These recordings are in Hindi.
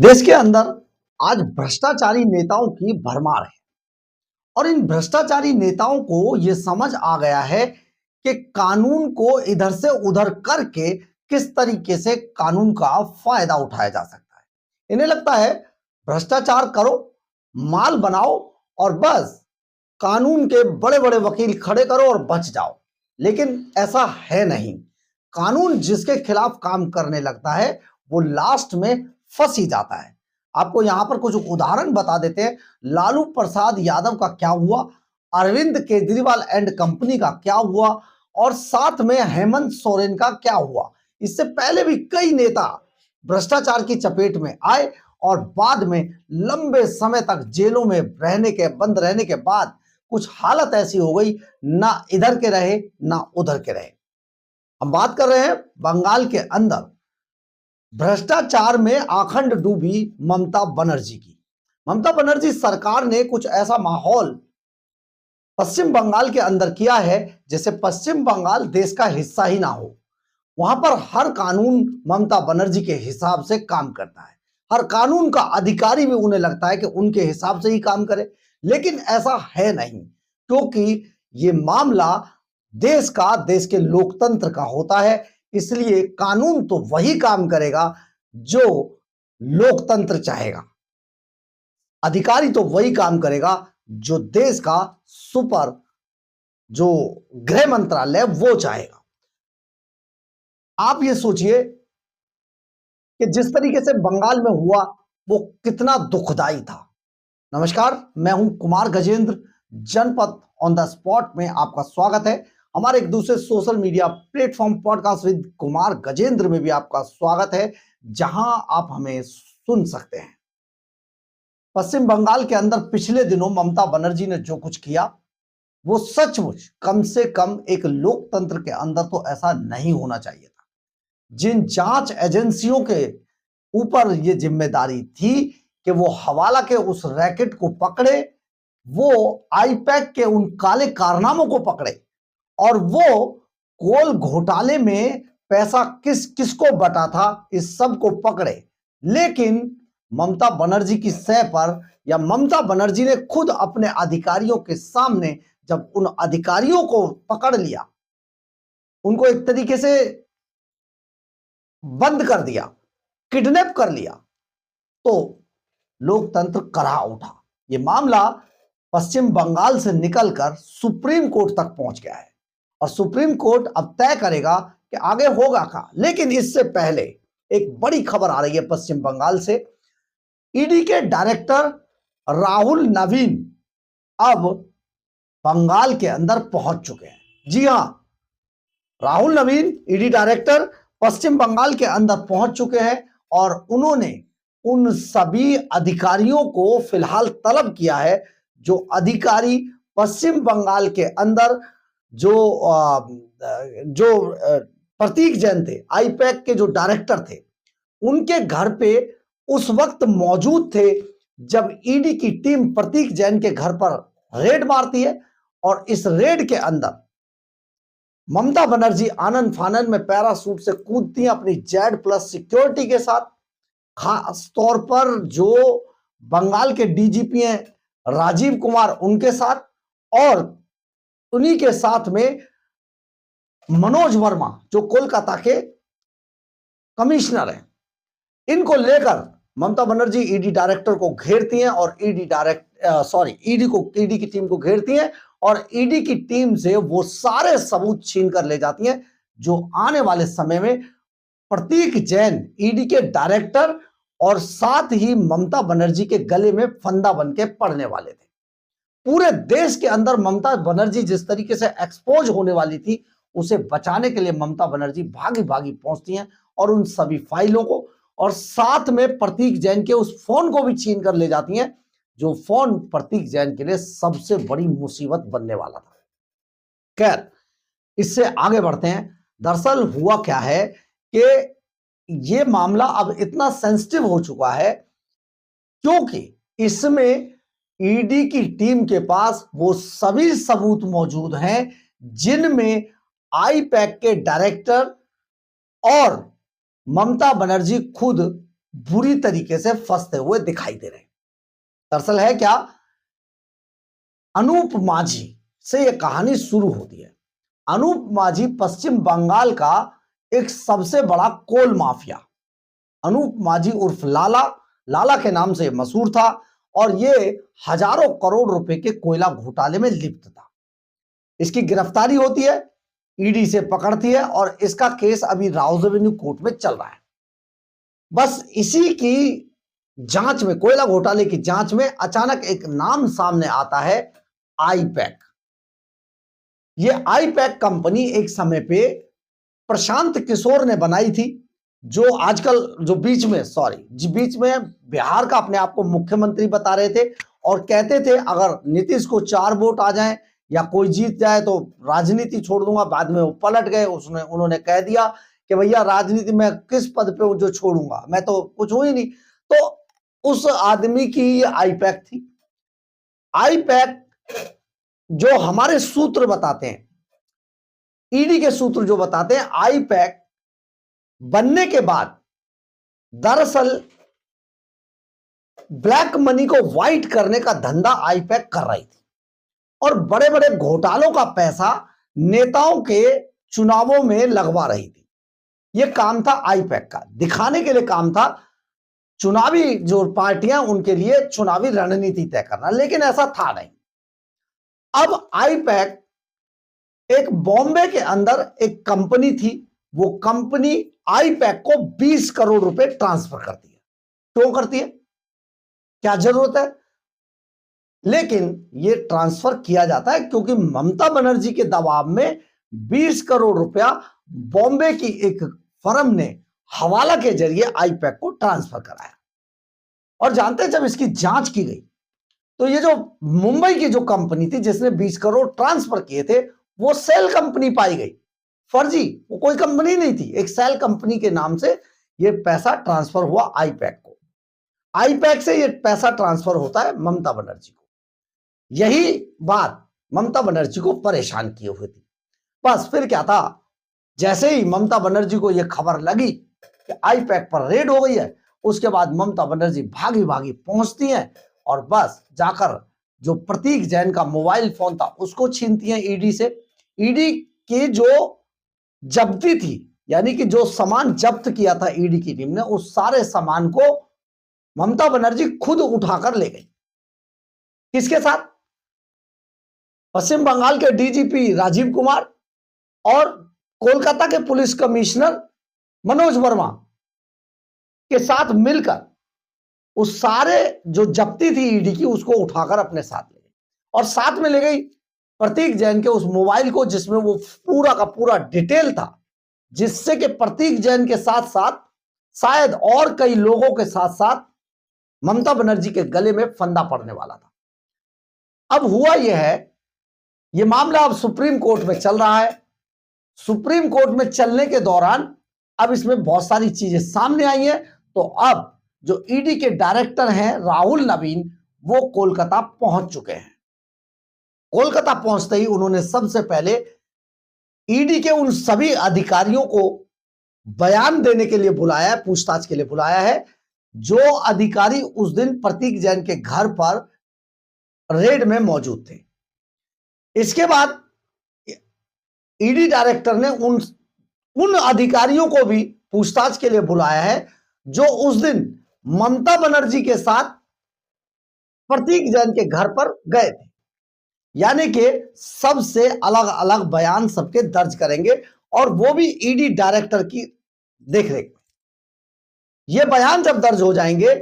देश के अंदर आज भ्रष्टाचारी नेताओं की भरमार है और इन भ्रष्टाचारी नेताओं को यह समझ आ गया है कि कानून को इधर से उधर करके किस तरीके से कानून का फायदा उठाया जा सकता है। इन्हें लगता है भ्रष्टाचार करो, माल बनाओ और बस कानून के बड़े बड़े वकील खड़े करो और बच जाओ। लेकिन ऐसा है नहीं। कानून जिसके खिलाफ काम करने लगता है वो लास्ट में फंस ही जाता है। आपको यहां पर कुछ उदाहरण बता देते हैं। लालू प्रसाद यादव का क्या हुआ, अरविंद केजरीवाल एंड कंपनी का क्या हुआ और साथ में हेमंत सोरेन का क्या हुआ। इससे पहले भी कई नेता भ्रष्टाचार की चपेट में आए और बाद में लंबे समय तक जेलों में बंद रहने के बाद कुछ हालत ऐसी हो गई, ना इधर के रहे ना उधर के रहे। हम बात कर रहे हैं बंगाल के अंदर भ्रष्टाचार में आखंड डूबी ममता बनर्जी की। ममता बनर्जी सरकार ने कुछ ऐसा माहौल पश्चिम बंगाल के अंदर किया है जैसे पश्चिम बंगाल देश का हिस्सा ही ना हो। वहां पर हर कानून ममता बनर्जी के हिसाब से काम करता है। हर कानून का अधिकारी भी उन्हें लगता है कि उनके हिसाब से ही काम करे, लेकिन ऐसा है नहीं, क्योंकि ये मामला देश के लोकतंत्र का होता है। इसलिए कानून तो वही काम करेगा जो लोकतंत्र चाहेगा, अधिकारी तो वही काम करेगा जो देश का सुपर जो गृह मंत्रालय वो चाहेगा। आप ये सोचिए कि जिस तरीके से बंगाल में हुआ वो कितना दुखदाई था। नमस्कार, मैं हूं कुमार गजेंद्र। जनपद ऑन द स्पॉट में आपका स्वागत है। हमारे एक दूसरे social media platform podcast with Kumar Gajendra में भी आपका स्वागत है, जहां आप हमें सुन सकते हैं। पश्चिम बंगाल के अंदर पिछले दिनों ममता बनर्जी ने जो कुछ किया वो सचमुच कम से कम एक लोकतंत्र के अंदर तो ऐसा नहीं होना चाहिए था। जिन जांच एजेंसियों के ऊपर ये जिम्मेदारी थी कि वो हवाला के उस रैकेट को पकड़े, वो आईपैक के उन काले कारनामों को पकड़े और वो कोल घोटाले में पैसा किसको बटा था इस सब को पकड़े। लेकिन ममता बनर्जी की सह पर या ममता बनर्जी ने खुद अपने अधिकारियों के सामने जब उन अधिकारियों को पकड़ लिया, उनको एक तरीके से बंद कर दिया, किडनैप कर लिया, तो लोकतंत्र कराह उठा। यह मामला पश्चिम बंगाल से निकलकर सुप्रीम कोर्ट तक पहुंच गया है और सुप्रीम कोर्ट अब तय करेगा कि आगे होगा क्या। लेकिन इससे पहले एक बड़ी खबर आ रही है पश्चिम बंगाल से। ईडी के डायरेक्टर राहुल नवीन अब बंगाल के अंदर पहुंच चुके हैं। जी हां, राहुल नवीन ईडी डायरेक्टर पश्चिम बंगाल के अंदर पहुंच चुके हैं और उन्होंने उन सभी अधिकारियों को फिलहाल तलब किया है जो अधिकारी पश्चिम बंगाल के अंदर जो प्रतीक जैन थे, आईपैक के जो डायरेक्टर थे, उनके घर पे उस वक्त मौजूद थे जब ईडी की टीम प्रतीक जैन के घर पर रेड मारती है। और इस रेड के अंदर ममता बनर्जी आनंद फानन में पैरासूट से कूदती हैं अपनी Z+ सिक्योरिटी के साथ। खास तौर पर जो बंगाल के डीजीपी हैं राजीव कुमार, उनके साथ, और उन्हीं के साथ में मनोज वर्मा जो कोलकाता के कमिश्नर हैं। इनको लेकर ममता बनर्जी ईडी डायरेक्टर को घेरती हैं और ईडी की टीम को घेरती हैं और ईडी की टीम से वो सारे सबूत छीन कर ले जाती हैं जो आने वाले समय में प्रतीक जैन, ईडी के डायरेक्टर, और साथ ही ममता बनर्जी के गले में फंदा बन के पड़ने वाले थे। पूरे देश के अंदर ममता बनर्जी जिस तरीके से एक्सपोज होने वाली थी, उसे बचाने के लिए ममता बनर्जी भागी भागी पहुंचती हैं और उन सभी फाइलों को और साथ में प्रतीक जैन के उस फोन को भी छीन कर ले जाती हैं, जो फोन प्रतीक जैन के लिए सबसे बड़ी मुसीबत बनने वाला था। खैर, इससे आगे बढ़ते हैं। दरअसल हुआ क्या है कि यह मामला अब इतना सेंसिटिव हो चुका है क्योंकि इसमें ईडी की टीम के पास वो सभी सबूत मौजूद हैं जिनमें आईपैक के डायरेक्टर और ममता बनर्जी खुद बुरी तरीके से फंसते हुए दिखाई दे रहे हैं। दरअसल है क्या, अनूप माझी से यह कहानी शुरू होती है। अनूप माझी पश्चिम बंगाल का एक सबसे बड़ा कोल माफिया, अनूप माझी उर्फ लाला, लाला के नाम से मशहूर था और यह हजारों करोड़ रुपए के कोयला घोटाले में लिप्त था। इसकी गिरफ्तारी होती है, ईडी से पकड़ती है और इसका केस अभी राउज एवेन्यू कोर्ट में चल रहा है। बस इसी की जांच में, कोयला घोटाले की जांच में अचानक एक नाम सामने आता है, आईपैक। ये आईपैक कंपनी एक समय पे प्रशांत किशोर ने बनाई थी, जो आजकल जो बीच में बिहार का अपने आप को मुख्यमंत्री बता रहे थे और कहते थे अगर नीतीश को 4 वोट आ जाएं या कोई जीत जाए तो राजनीति छोड़ दूंगा। बाद में वो पलट गए, उन्होंने कह दिया कि भैया राजनीति में किस पद पे जो छोड़ूंगा, मैं तो कुछ हुई नहीं। तो उस आदमी की आईपैक थी। आईपैक जो हमारे सूत्र बताते हैं, ईडी के सूत्र जो बताते हैं, आईपैक बनने के बाद दरअसल ब्लैक मनी को व्हाइट करने का धंधा आईपैक कर रही थी और बड़े बड़े घोटालों का पैसा नेताओं के चुनावों में लगवा रही थी। यह काम था आईपैक का, दिखाने के लिए काम था, चुनावी जो पार्टियां उनके लिए चुनावी रणनीति तय करना, लेकिन ऐसा था नहीं। अब आईपैक एक बॉम्बे के अंदर एक कंपनी थी, वो कंपनी आईपैक को 20 करोड़ रुपए ट्रांसफर करती है। क्यों करती है, क्या जरूरत है, लेकिन यह ट्रांसफर किया जाता है क्योंकि ममता बनर्जी के दबाव में 20 करोड़ रुपया बॉम्बे की एक फर्म ने हवाला के जरिए आईपैक को ट्रांसफर कराया। और जानते हैं, जब इसकी जांच की गई तो ये जो मुंबई की जो कंपनी थी जिसने 20 करोड़ ट्रांसफर किए थे, वो सेल कंपनी पाई गई, फर्जी, वो कोई कंपनी नहीं थी, एक सेल कंपनी के नाम से ये पैसा ट्रांसफर हुआ आईपैक को। आईपैक से ये पैसा ट्रांसफर होता है ममता बनर्जी को। यही बात ममता बनर्जी को परेशान किए हुए थी। बस फिर क्या था, जैसे ही ममता बनर्जी को यह खबर लगी कि आईपैक पर रेड हो गई है, उसके बाद ममता बनर्जी भागी भागी पहुंचती हैं और बस जाकर जो प्रतीक जैन का मोबाइल फोन था उसको छीनती हैं ईडी से। ईडी की जो जब्ती थी, यानी कि जो सामान जब्त किया था ईडी की टीम ने, उस सारे सामान को ममता बनर्जी खुद उठाकर ले गई। किसके साथ, पश्चिम बंगाल के डीजीपी राजीव कुमार और कोलकाता के पुलिस कमिश्नर मनोज वर्मा के साथ मिलकर उस सारे जो जब्ती थी ईडी की उसको उठाकर अपने साथ ले गई और साथ में ले गई प्रतीक जैन के उस मोबाइल को, जिसमें वो पूरा का पूरा डिटेल था, जिससे कि प्रतीक जैन के साथ साथ शायद और कई लोगों के साथ साथ ममता बनर्जी के गले में फंदा पड़ने वाला था। अब हुआ यह है, यह मामला अब सुप्रीम कोर्ट में चल रहा है। सुप्रीम कोर्ट में चलने के दौरान अब इसमें बहुत सारी चीजें सामने आई हैं। तो अब जो ईडी के डायरेक्टर हैं राहुल नवीन, वो कोलकाता पहुंच चुके हैं। कोलकाता पहुंचते ही उन्होंने सबसे पहले ईडी के उन सभी अधिकारियों को बयान देने के लिए बुलाया है, पूछताछ के लिए बुलाया है, जो अधिकारी उस दिन प्रतीक जैन के घर पर रेड में मौजूद थे। इसके बाद ईडी डायरेक्टर ने उन अधिकारियों को भी पूछताछ के लिए बुलाया है जो उस दिन ममता बनर्जी के साथ प्रतीक जैन के घर पर गए थे। यानी कि सबसे अलग अलग बयान सबके दर्ज करेंगे और वो भी ईडी डायरेक्टर की देखरेख में। ये बयान जब दर्ज हो जाएंगे,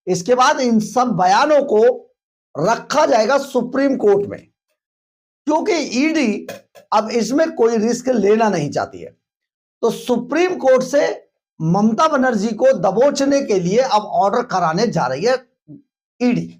इसके बाद इन सब बयानों को रखा जाएगा सुप्रीम कोर्ट में, क्योंकि ईडी अब इसमें कोई रिस्क लेना नहीं चाहती है। तो सुप्रीम कोर्ट से ममता बनर्जी को दबोचने के लिए अब ऑर्डर कराने जा रही है ईडी।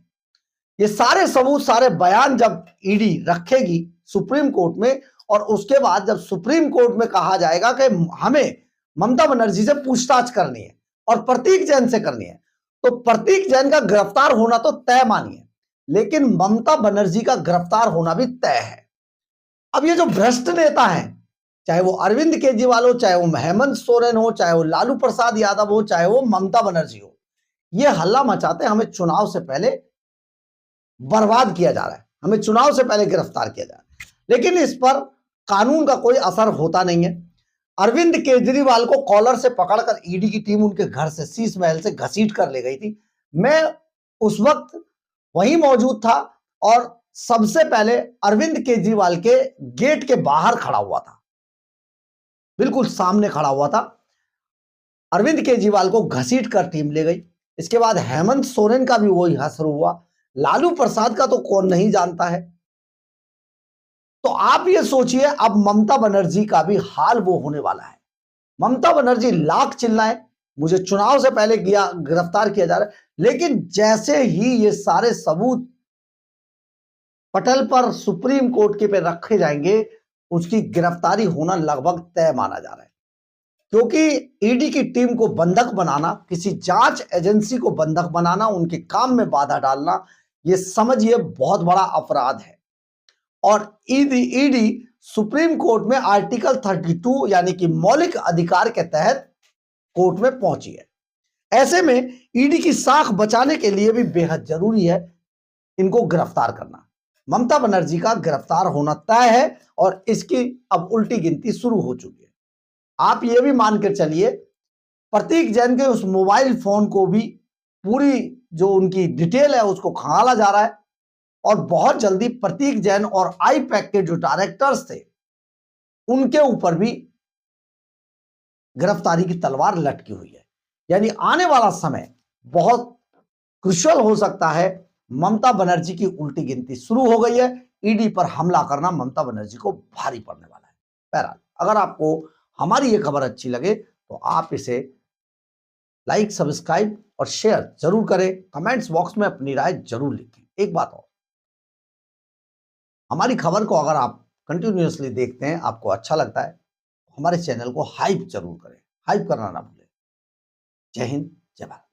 ये सारे सबूत, सारे बयान जब ईडी रखेगी सुप्रीम कोर्ट में, और उसके बाद जब सुप्रीम कोर्ट में कहा जाएगा कि हमें ममता बनर्जी से पूछताछ करनी है और प्रतीक जैन से करनी है, तो प्रतीक जैन का गिरफ्तार होना तो तय मानिए, लेकिन ममता बनर्जी का गिरफ्तार होना भी तय है। अब ये जो भ्रष्ट नेता हैं, चाहे वो अरविंद केजरीवाल हो, चाहे वो हेमंत सोरेन हो, चाहे वो लालू प्रसाद यादव हो, चाहे वो ममता बनर्जी हो, ये हल्ला मचाते हमें चुनाव से पहले बर्बाद किया जा रहा है, हमें चुनाव से पहले गिरफ्तार किया जा रहा है, लेकिन इस पर कानून का कोई असर होता नहीं है। अरविंद केजरीवाल को कॉलर से पकड़कर ईडी की टीम उनके घर से, शीश महल से घसीट कर ले गई थी। मैं उस वक्त वहीं मौजूद था और सबसे पहले अरविंद केजरीवाल के गेट के बाहर खड़ा हुआ था, बिल्कुल सामने खड़ा हुआ था। अरविंद केजरीवाल को घसीट कर टीम ले गई। इसके बाद हेमंत सोरेन का भी वही हश्र हुआ। लालू प्रसाद का तो कौन नहीं जानता है। तो आप ये सोचिए, अब ममता बनर्जी का भी हाल वो होने वाला है। ममता बनर्जी लाख चिल्लाए, मुझे चुनाव से पहले गिरफ्तार किया जा रहा है, लेकिन जैसे ही ये सारे सबूत पटल पर सुप्रीम कोर्ट के पे रखे जाएंगे, उसकी गिरफ्तारी होना लगभग तय माना जा रहा है। क्योंकि ईडी की टीम को बंधक बनाना, किसी जांच एजेंसी को बंधक बनाना, उनके काम में बाधा डालना, ये समझिए बहुत बड़ा अपराध है। और ईडी सुप्रीम कोर्ट में आर्टिकल 32 यानी कि मौलिक अधिकार के तहत कोर्ट में पहुंची है। ऐसे में ईडी की साख बचाने के लिए भी बेहद जरूरी है इनको गिरफ्तार करना। ममता बनर्जी का गिरफ्तार होना तय है और इसकी अब उल्टी गिनती शुरू हो चुकी है। आप ये भी मान कर चलिए, प्रतीक जैन के उस मोबाइल फोन को भी पूरी जो उनकी डिटेल है उसको खंगाला जा रहा है और बहुत जल्दी प्रतीक जैन और आईपैक के जो डायरेक्टर्स थे उनके ऊपर भी गिरफ्तारी की तलवार लटकी हुई है। यानी आने वाला समय बहुत क्रुशियल हो सकता है। ममता बनर्जी की उल्टी गिनती शुरू हो गई है। ईडी पर हमला करना ममता बनर्जी को भारी पड़ने वाला है। बहरहाल, अगर आपको हमारी ये खबर अच्छी लगे तो आप इसे लाइक, सब्सक्राइब और शेयर जरूर करें। कमेंट्स बॉक्स में अपनी राय जरूर लिखें। एक बात और, हमारी खबर को अगर आप कंटिन्यूअसली देखते हैं, आपको अच्छा लगता है, तो हमारे चैनल को हाइप जरूर करें। हाइप करना ना भूलें। जय हिंद, जय भारत।